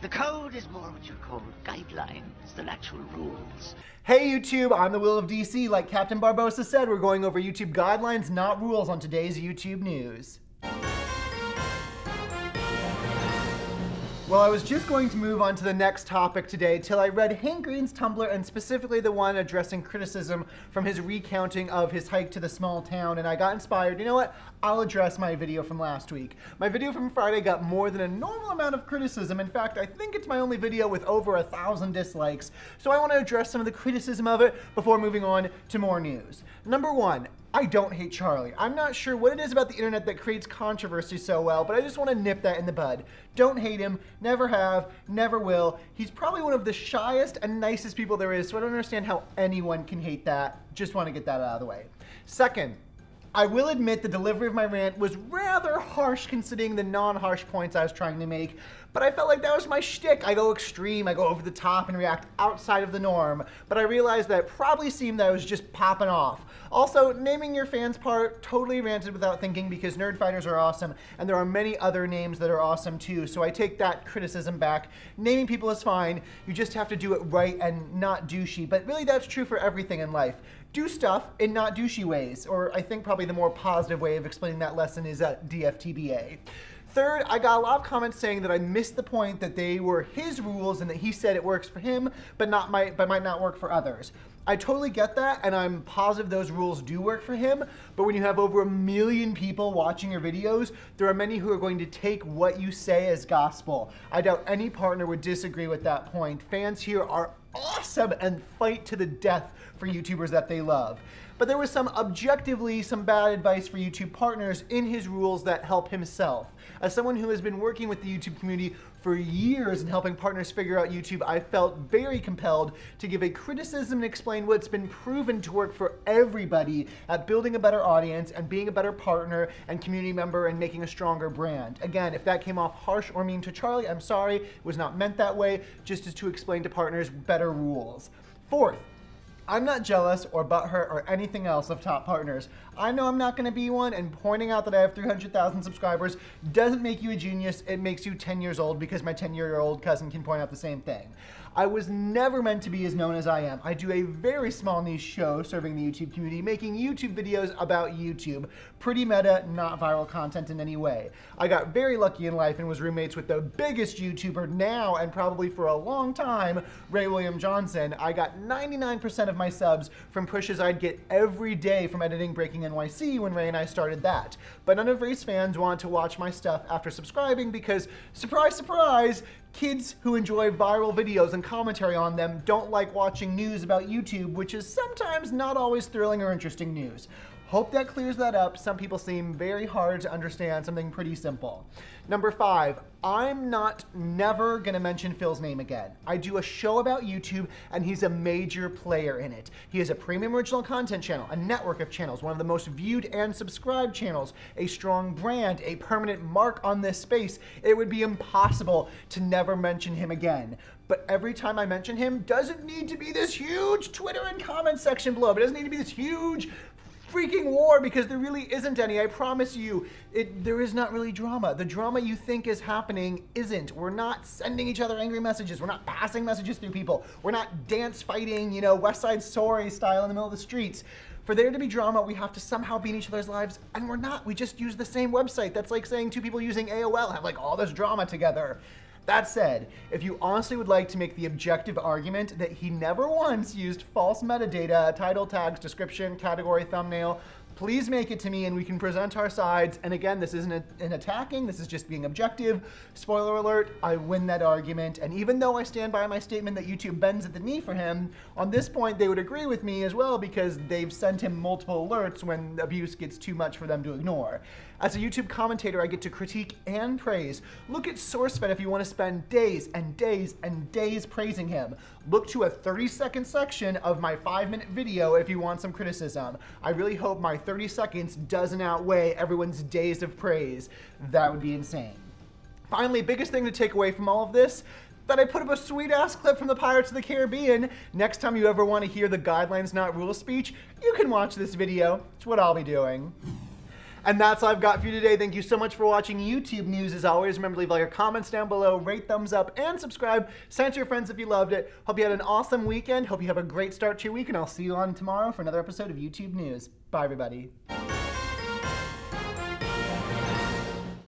The code is more what you call guidelines than actual rules. Hey YouTube, I'm the Will of DC. Like Captain Barbosa said, we're going over YouTube guidelines, not rules, on today's YouTube news. Well, I was just going to move on to the next topic today till I read Hank Green's Tumblr, and specifically the one addressing criticism from his recounting of his hike to the small town, and I got inspired. You know what? I'll address my video from last week. My video from Friday got more than a normal amount of criticism. In fact, I think it's my only video with over 1,000 dislikes. So I want to address some of the criticism of it before moving on to more news. Number one, I don't hate Charlie. I'm not sure what it is about the internet that creates controversy so well, but I just want to nip that in the bud. Don't hate him, never have, never will. He's probably one of the shyest and nicest people there is, so I don't understand how anyone can hate that. Just want to get that out of the way. Second, I will admit the delivery of my rant was rather harsh considering the non-harsh points I was trying to make, but I felt like that was my shtick. I go extreme, I go over the top and react outside of the norm, but I realized that it probably seemed that I was just popping off. Also, naming your fans part, totally ranted without thinking because nerd fighters are awesome, and there are many other names that are awesome too, so I take that criticism back. Naming people is fine, you just have to do it right and not douchey, but really that's true for everything in life. Do stuff in not douchey ways, or I think probably the more positive way of explaining that lesson is DFTBA. Third, I got a lot of comments saying that I missed the point that they were his rules and that he said it works for him, but might not work for others. I totally get that, and I'm positive those rules do work for him, but when you have over 1 million people watching your videos, there are many who are going to take what you say as gospel. I doubt any partner would disagree with that point. Fans here are awesome and fight to the death for YouTubers that they love. But there was some bad advice for YouTube partners in his rules that help himself. As someone who has been working with the YouTube community for years and helping partners figure out YouTube, I felt very compelled to give a criticism and explain what's been proven to work for everybody at building a better audience and being a better partner and community member and making a stronger brand. Again, if that came off harsh or mean to Charlie, I'm sorry, it was not meant that way, just as to explain to partners better rules. Fourth, I'm not jealous or butthurt or anything else of top partners. I know I'm not going to be one, and pointing out that I have 300,000 subscribers doesn't make you a genius, it makes you 10 years old because my 10-year-old cousin can point out the same thing. I was never meant to be as known as I am. I do a very small niche show serving the YouTube community, making YouTube videos about YouTube. Pretty meta, not viral content in any way. I got very lucky in life and was roommates with the biggest YouTuber now and probably for a long time, Ray William Johnson. I got 99% of my subs from pushes I'd get every day from editing Breaking NYC when Ray and I started that. But none of Ray's fans want to watch my stuff after subscribing because, surprise, surprise, kids who enjoy viral videos and commentary on them don't like watching news about YouTube, which is sometimes not always thrilling or interesting news. Hope that clears that up. Some people seem very hard to understand something pretty simple. Number 5, I'm never gonna mention Phil's name again. I do a show about YouTube and he's a major player in it. He has a premium original content channel, a network of channels, one of the most viewed and subscribed channels, a strong brand, a permanent mark on this space. It would be impossible to never mention him again. But every time I mention him, doesn't need to be this huge Twitter and comment section blow up. It doesn't need to be this huge freaking war because there really isn't any. I promise you, there is not really drama. The drama you think is happening isn't. We're not sending each other angry messages. We're not passing messages through people. We're not dance fighting, you know, West Side Story style in the middle of the streets. For there to be drama, we have to somehow be in each other's lives, and we're not. We just use the same website. That's like saying two people using AOL have like all this drama together. That said, if you honestly would like to make the objective argument that he never once used false metadata, title tags, description, category, thumbnail, please make it to me and we can present our sides. And again, this isn't an attacking, this is just being objective. Spoiler alert, I win that argument. And even though I stand by my statement that YouTube bends at the knee for him, on this point they would agree with me as well because they've sent him multiple alerts when abuse gets too much for them to ignore. As a YouTube commentator, I get to critique and praise. Look at SourceFed if you want to spend days and days and days praising him. Look to a 30-second section of my 5-minute video if you want some criticism. I really hope my 30 seconds doesn't outweigh everyone's days of praise. That would be insane. Finally, biggest thing to take away from all of this, that I put up a sweet-ass clip from the Pirates of the Caribbean. Next time you ever want to hear the guidelines not rules speech, you can watch this video. It's what I'll be doing. And that's all I've got for you today. Thank you so much for watching YouTube News. As always, remember to leave all your comments down below, rate, thumbs up, and subscribe. Send to your friends if you loved it. Hope you had an awesome weekend. Hope you have a great start to your week, and I'll see you on tomorrow for another episode of YouTube News. Bye, everybody.